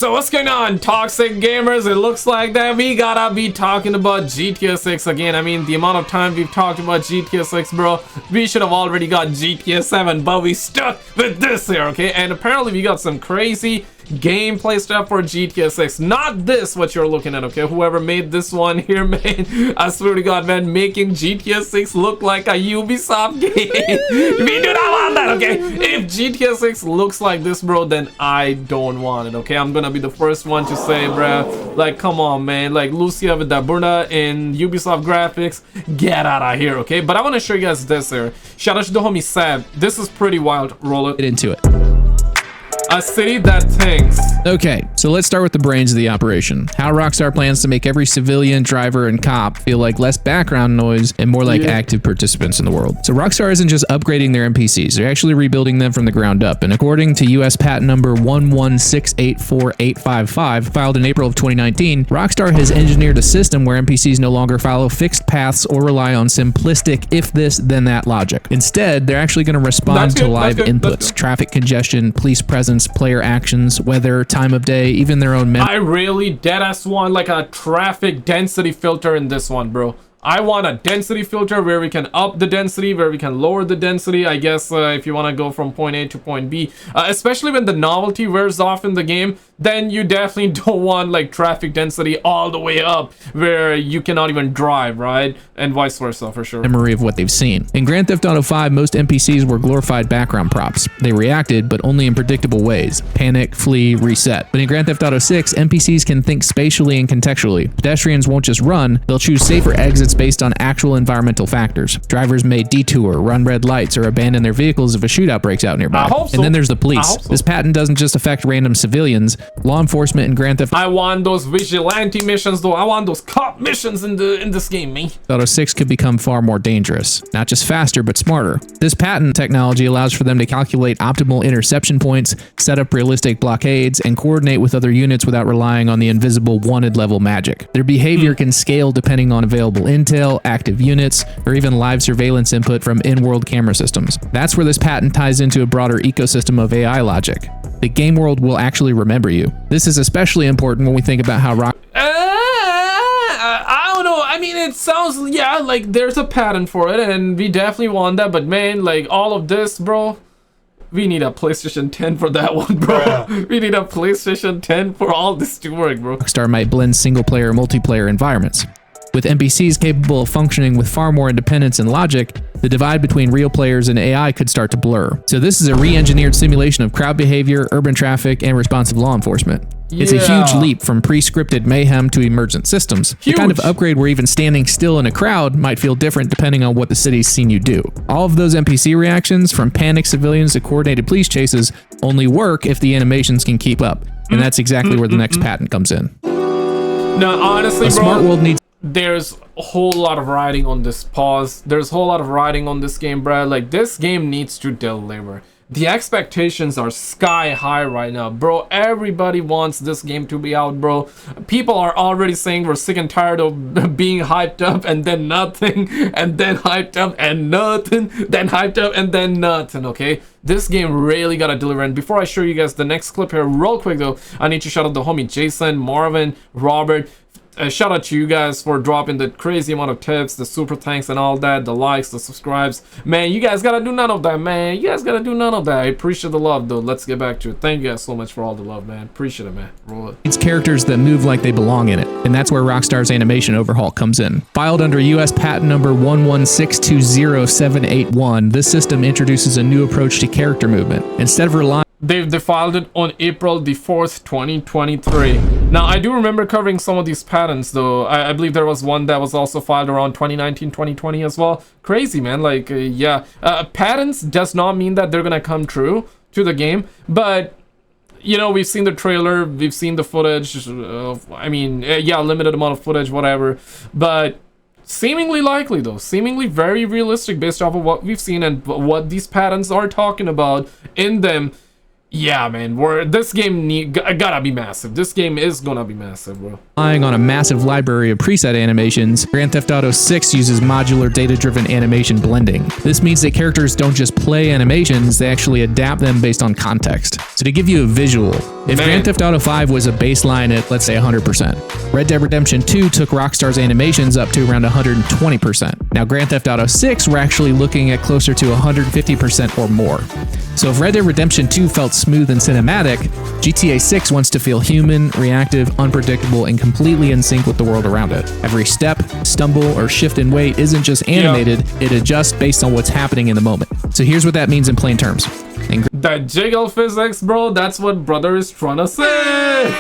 So what's going on, toxic gamers? It looks like that we gotta be talking about GTA 6 again. I mean, the amount of time we've talked about GTA 6, bro, we should have already got GTA 7, but we stuck with this here, okay? And apparently we got some crazy gameplay stuff for GTA 6. Not this, what you're looking at, okay? Whoever made this one here, man, I swear to God, man, making GTA 6 look like a Ubisoft game. We do not want that, okay? If GTA 6 looks like this, bro, then I don't want it, okay? I'm gonna be the first one to say, bro, like, come on, man, like, Lucia with that Burna in Ubisoft graphics, get out of here, okay? But I want to show you guys this here. Shout out to the homie Sab. This is pretty wild. Roll it. Get into it. A city that thinks. Okay, so let's start with the brains of the operation. How Rockstar plans to make every civilian, driver, and cop feel like less background noise and more like active participants in the world. So Rockstar isn't just upgrading their NPCs, they're actually rebuilding them from the ground up. And according to US patent number 116848555, filed in April of 2019, Rockstar has engineered a system where NPCs no longer follow fixed paths or rely on simplistic if this then that logic. Instead, they're actually going to respond to live inputs, traffic congestion, police presence, player actions, weather, time of day, even their own I really deadass want like a traffic density filter in this one, bro. I want a density filter where we can up the density, where we can lower the density, I guess, if you want to go from point A to point B. Especially when the novelty wears off in the game, then you definitely don't want like traffic density all the way up where you cannot even drive, right? And vice versa, for sure. Memory of what they've seen. In Grand Theft Auto 5, most NPCs were glorified background props. They reacted, but only in predictable ways. Panic, flee, reset. But in Grand Theft Auto 6, NPCs can think spatially and contextually. Pedestrians won't just run, they'll choose safer exits based on actual environmental factors. Drivers may detour, run red lights, or abandon their vehicles if a shootout breaks out nearby. And then there's the police. This patent doesn't just affect random civilians. Law enforcement in Grand Theft I want those vigilante missions, though. I want those cop missions in this game, man. Auto 6 could become far more dangerous. Not just faster, but smarter. This patent technology allows for them to calculate optimal interception points, set up realistic blockades, and coordinate with other units without relying on the invisible wanted level magic. Their behavior can scale depending on available intel, active units, or even live surveillance input from in-world camera systems. That's where this patent ties into a broader ecosystem of AI logic. The game world will actually remember you. This is especially important when we think about how I don't know. I mean, it sounds, yeah, like there's a patent for it, and we definitely want that. But man, like all of this, bro, we need a PlayStation 10 for that one, bro. We need a PlayStation 10 for all this to work, bro. Rockstar might blend single-player, multiplayer environments. With NPCs capable of functioning with far more independence and logic, the divide between real players and AI could start to blur. So this is a re-engineered simulation of crowd behavior, urban traffic, and responsive law enforcement. It's a huge leap from pre-scripted mayhem to emergent systems. The kind of upgrade where even standing still in a crowd might feel different depending on what the city's seen you do. All of those NPC reactions, from panicked civilians to coordinated police chases, only work if the animations can keep up. And that's exactly where the next patent comes in. No, honestly, a smart world needs. There's a whole lot of riding on this pause. There's a whole lot of riding on this game, bro. Like, this game needs to deliver. The expectations are sky high right now, bro. Everybody wants this game to be out, bro. People are already saying we're sick and tired of being hyped up and then nothing, and then hyped up and nothing, then hyped up and then nothing, okay? This game really gotta deliver. And before I show you guys the next clip here, real quick though, I need to shout out the homie Jason, Marvin, Robert. Shout out to you guys for dropping the crazy amount of tips, the super thanks and all that, the likes, the subscribes. Man, you guys gotta do none of that, man. You guys gotta do none of that. I appreciate the love, though. Let's get back to it. Thank you guys so much for all the love, man. Appreciate it, man. Roll it. It's characters that move like they belong in it, and that's where Rockstar's animation overhaul comes in. Filed under US patent number 116200781, this system introduces a new approach to character movement. Instead of relying They filed it on April the 4th, 2023. Now, I do remember covering some of these patents, though. I believe there was one that was also filed around 2019, 2020 as well. Crazy, man. Like, yeah. Patents does not mean that they're gonna come true to the game, but you know, we've seen the trailer, we've seen the footage. I mean, yeah, limited amount of footage, whatever. But seemingly likely, though. Seemingly very realistic based off of what we've seen and what these patents are talking about in them. Yeah, man, this game gotta be massive. This game is gonna be massive, bro. Relying on a massive library of preset animations, Grand Theft Auto 6 uses modular data-driven animation blending. This means that characters don't just play animations, they actually adapt them based on context. So to give you a visual, if Grand Theft Auto 5 was a baseline at, let's say, 100%, Red Dead Redemption 2 took Rockstar's animations up to around 120%. Now Grand Theft Auto 6, we're actually looking at closer to 150% or more. So if Red Dead Redemption 2 felt smooth and cinematic, GTA 6 wants to feel human, reactive, unpredictable, and completely in sync with the world around it. Every step, stumble, or shift in weight isn't just animated, it adjusts based on what's happening in the moment. So here's what that means in plain terms. That jiggle physics, bro, that's what brother is trying to say.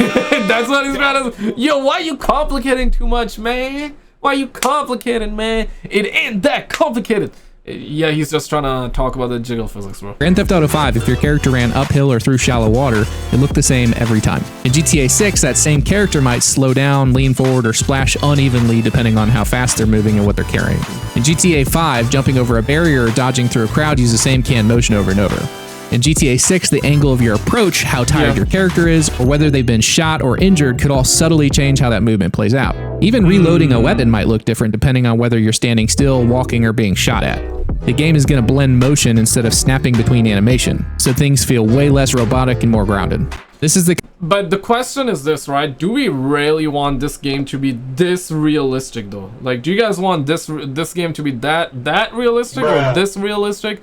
That's what he's trying to say. Yo, why you complicating too much, man? Why you complicating, man? It ain't that complicated. Yeah, he's just trying to talk about the jiggle physics, bro. Grand Theft Auto 5, if your character ran uphill or through shallow water, it looked the same every time. In GTA 6, that same character might slow down, lean forward, or splash unevenly depending on how fast they're moving and what they're carrying. In GTA 5, jumping over a barrier or dodging through a crowd uses the same canned motion over and over. In GTA 6, the angle of your approach, how tired your character is, or whether they've been shot or injured could all subtly change how that movement plays out. Even reloading a weapon might look different depending on whether you're standing still, walking, or being shot at. The game is going to blend motion instead of snapping between animation, so things feel way less robotic and more grounded. But the question is this, right? Do we really want this game to be this realistic, though? Like, do you guys want this game to be that realistic or this realistic?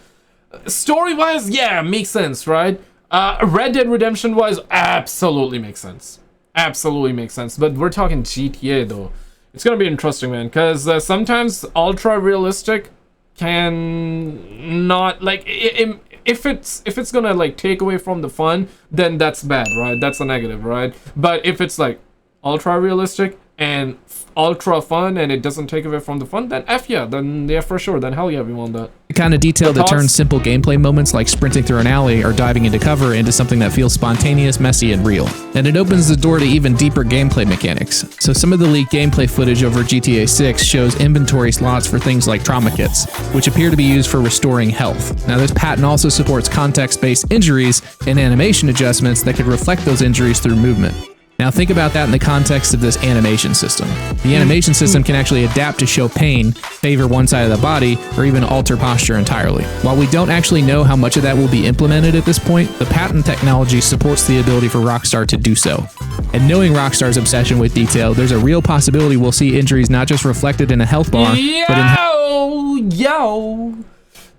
Story-wise, yeah, makes sense, right? Red Dead Redemption-wise, absolutely makes sense. Absolutely makes sense. But we're talking GTA, though. It's gonna be interesting, man, because sometimes ultra-realistic can not, like, if it's gonna, like, take away from the fun, then that's bad, right? That's a negative, right? But if it's, like, ultra-realistic and ultra fun and it doesn't take away from the fun, then then yeah, for sure, then hell yeah, we want that. The kind of detail that turns simple gameplay moments like sprinting through an alley or diving into cover into something that feels spontaneous, messy, and real. And it opens the door to even deeper gameplay mechanics. So some of the leaked gameplay footage over GTA 6 shows inventory slots for things like trauma kits, which appear to be used for restoring health. Now this patent also supports context-based injuries and animation adjustments that could reflect those injuries through movement. Now think about that in the context of this animation system. The animation system can actually adapt to show pain, favor one side of the body, or even alter posture entirely. While we don't actually know how much of that will be implemented at this point, the patent technology supports the ability for Rockstar to do so. And knowing Rockstar's obsession with detail, there's a real possibility we'll see injuries not just reflected in a health bar, but in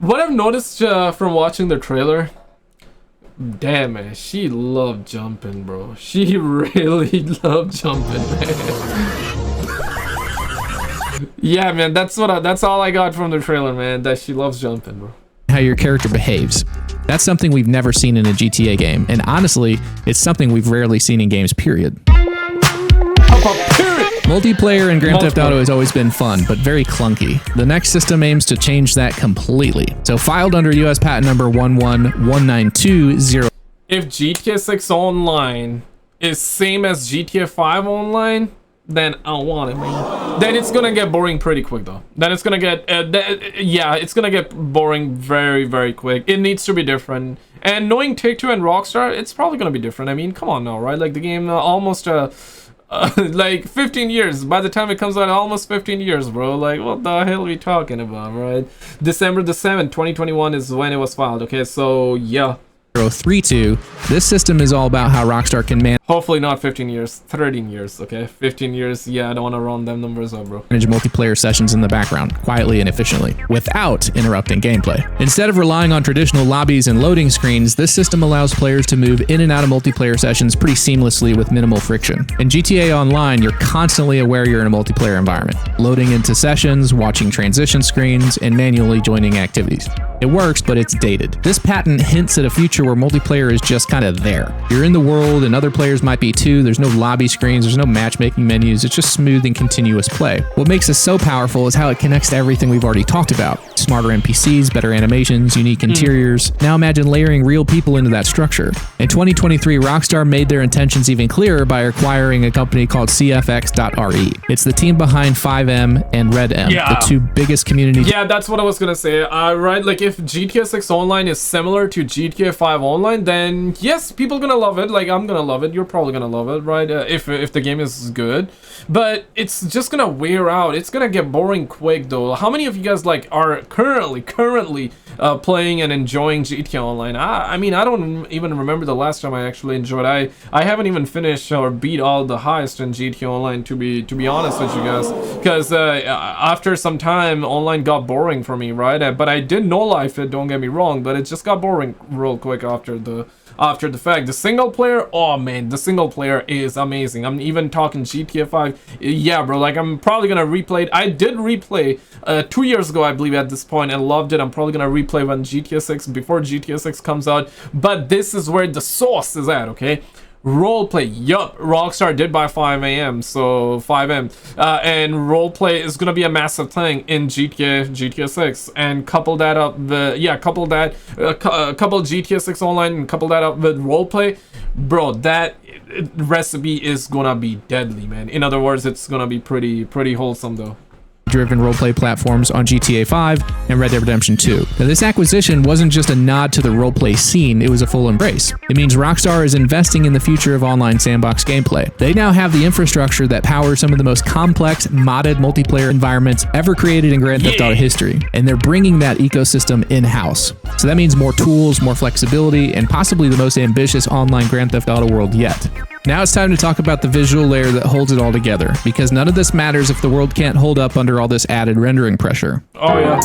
what I've noticed from watching the trailer, damn, man, she loved jumping, bro. She really loved jumping, man. Yeah, man, that's all I got from the trailer, man, that she loves jumping, bro. How your character behaves. That's something we've never seen in a GTA game, and honestly, it's something we've rarely seen in games, period. Multiplayer in Grand Theft Auto has always been fun, but very clunky. The next system aims to change that completely. So filed under US patent number 111920. If GTA 6 Online is same as GTA 5 Online, then I don't want it, man. Then it's gonna get boring pretty quick, though. Then it's gonna get, it's gonna get boring very, very quick. It needs to be different. And knowing Take-Two and Rockstar, it's probably gonna be different. I mean, come on now, right? Like, the game almost, like 15 years. By the time it comes out, almost 15 years, bro. Like, what the hell are we talking about, right? December the 7th, 2021 is when it was filed. Okay, so yeah. 32. This system is all about how Rockstar can manage. Hopefully not 15 years, 13 years, okay? 15 years, yeah, I don't want to round them numbers up, bro. Manage multiplayer sessions in the background, quietly and efficiently, without interrupting gameplay. Instead of relying on traditional lobbies and loading screens, this system allows players to move in and out of multiplayer sessions pretty seamlessly with minimal friction. In GTA Online, you're constantly aware you're in a multiplayer environment, loading into sessions, watching transition screens, and manually joining activities. It works, but it's dated. This patent hints at a future where multiplayer is just kind of there. You're in the world and other players might be too. There's no lobby screens, there's no matchmaking menus, it's just smooth and continuous play. What makes this so powerful is how it connects to everything we've already talked about. smarter NPCs, better animations, unique interiors. Now imagine layering real people into that structure. In 2023, Rockstar made their intentions even clearer by acquiring a company called CFX.re. It's the team behind 5M and Red M, the two biggest community. Yeah, that's what I was gonna say. Right, like if GTA 6 Online is similar to GTA 5 Online, then yes, people are gonna love it. Like I'm gonna love it. You're probably gonna love it, right? If the game is good, but it's just gonna wear out. It's gonna get boring quick though. How many of you guys like are currently playing and enjoying GTA Online? I mean, I don't even remember the last time I actually enjoyed. I haven't even finished or beat all the heist in GTA Online, to be honest with you guys, because after some time online got boring for me, right? But I did no life it, don't get me wrong, but it just got boring real quick after the fact. The single player, oh man, the single player is amazing. I'm even talking GTA 5. Yeah, bro, like I'm probably gonna replay it. I did replay 2 years ago, I believe, at this point, and loved it. I'm probably gonna replay when GTA 6, before GTA 6 comes out. But this is where the sauce is at, okay? Roleplay, yup, Rockstar did buy 5am, so 5M, and roleplay is gonna be a massive thing in GTA 6, and couple that up with, couple GTA 6 Online and couple that up with roleplay, bro, that recipe is gonna be deadly, man. In other words, it's gonna be pretty wholesome though. Driven roleplay platforms on GTA 5 and Red Dead Redemption 2. Now, this acquisition wasn't just a nod to the roleplay scene, it was a full embrace. It means Rockstar is investing in the future of online sandbox gameplay. They now have the infrastructure that powers some of the most complex, modded multiplayer environments ever created in Grand Theft Auto history, and they're bringing that ecosystem in-house. So that means more tools, more flexibility, and possibly the most ambitious online Grand Theft Auto world yet. Now it's time to talk about the visual layer that holds it all together, because none of this matters if the world can't hold up under all this added rendering pressure. Oh yeah.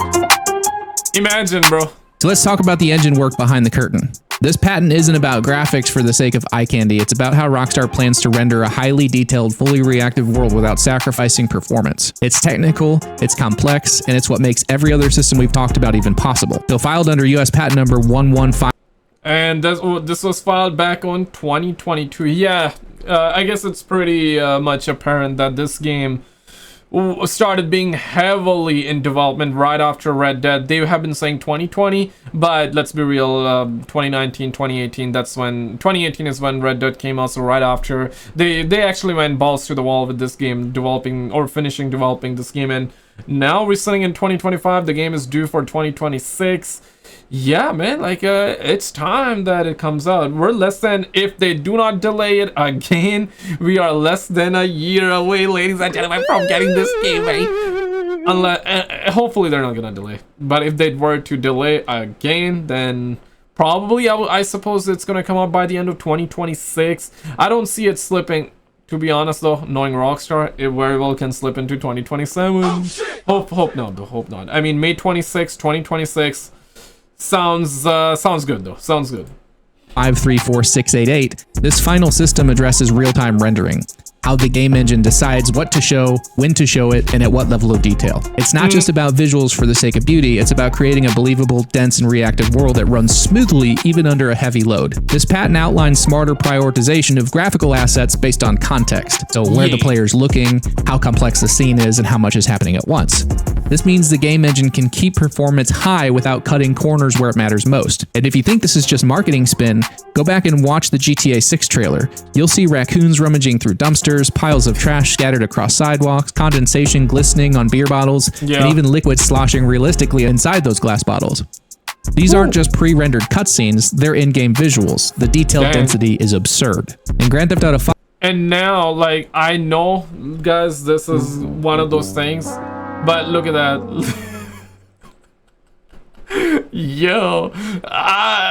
Imagine, bro. So let's talk about the engine work behind the curtain. This patent isn't about graphics for the sake of eye candy, it's about how Rockstar plans to render a highly detailed, fully reactive world without sacrificing performance. It's technical, it's complex, and it's what makes every other system we've talked about even possible. So filed under US patent number 115. And this was filed back on 2022. Yeah, I guess it's pretty much apparent that this game started being heavily in development right after Red Dead. They have been saying 2020, but let's be real, 2019, 2018, 2018 is when Red Dead came out, so right after. They actually went balls to the wall with this game, finishing developing this game, and now we're sitting in 2025, the game is due for 2026. Yeah, man, like it's time that it comes out. We're less than, if they do not delay it again, we are less than a year away, ladies and gentlemen, from getting this game, right? Unless, hopefully they're not gonna delay. But if they were to delay again, then probably I suppose it's gonna come out by the end of 2026. I don't see it slipping. To be honest though, knowing Rockstar, it very well can slip into 2027. Oh, hope not though, hope not. I mean, May 26, 2026. Sounds good though. Sounds good. 534688. This final system addresses real-time rendering, how the game engine decides what to show, when to show it, and at what level of detail. It's not just about visuals for the sake of beauty, it's about creating a believable, dense, and reactive world that runs smoothly even under a heavy load. This patent outlines smarter prioritization of graphical assets based on context, so where the player's looking, how complex the scene is, and how much is happening at once. This means the game engine can keep performance high without cutting corners where it matters most. And if you think this is just marketing spin, go back and watch the GTA 6 trailer. You'll see raccoons rummaging through dumpsters, piles of trash scattered across sidewalks, condensation glistening on beer bottles, and even liquid sloshing realistically inside those glass bottles. These aren't just pre-rendered cutscenes, they're in-game visuals. The detail density is absurd. In Grand Theft Auto 5, and now, like, I know, guys, this is one of those things, but look at that. Yo,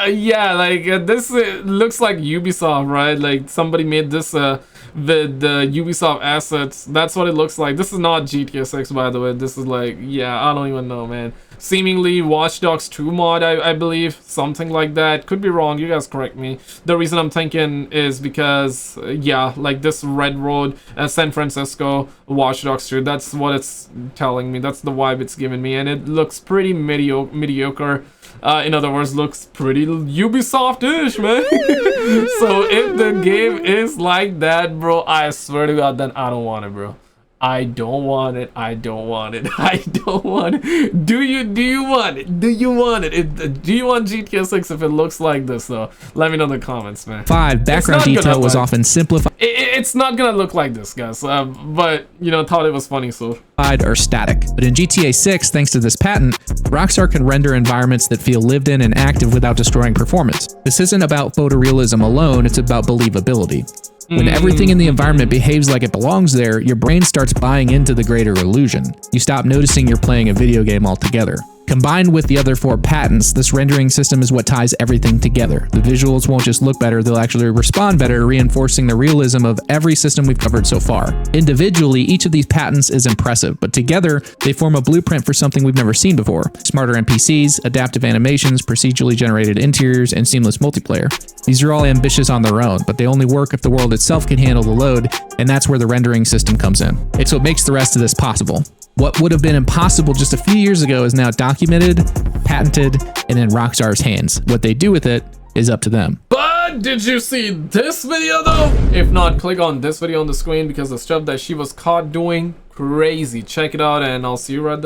yeah, like this looks like Ubisoft, right? Like somebody made this with the Ubisoft assets. That's what it looks like. This is not GTA 6, by the way. This is like, yeah, I don't even know, man. Seemingly Watch Dogs 2 mod, I believe, something like that. Could be wrong, you guys correct me. The reason I'm thinking is because, yeah, like this Red Road, San Francisco, Watch Dogs 2, that's what it's telling me. That's the vibe it's giving me, and it looks pretty mediocre. In other words, looks pretty Ubisoft-ish, man. So if the game is like that, bro, I swear to God, then I don't want it, bro. I don't want it. I don't want it. I don't want it. Do you want it? Do you want it? Do you want GTA 6 if it looks like this though? Let me know in the comments, man. 5. Background detail was often simplified. It's not gonna look like this, guys. But you know, thought it was funny, so. Or static. But in GTA 6, thanks to this patent, Rockstar can render environments that feel lived in and active without destroying performance. This isn't about photorealism alone, it's about believability. When everything in the environment behaves like it belongs there, your brain starts buying into the greater illusion. You stop noticing you're playing a video game altogether. Combined with the other 4 patents, this rendering system is what ties everything together. The visuals won't just look better, they'll actually respond better, reinforcing the realism of every system we've covered so far. Individually, each of these patents is impressive, but together, they form a blueprint for something we've never seen before. Smarter NPCs, adaptive animations, procedurally generated interiors, and seamless multiplayer. These are all ambitious on their own, but they only work if the world itself can handle the load, and that's where the rendering system comes in. It's what makes the rest of this possible. What would have been impossible just a few years ago is now documented, patented, and in Rockstar's hands. What they do with it is up to them. But did you see this video though? If not, click on this video on the screen because the stuff that she was caught doing, crazy. Check it out and I'll see you right there.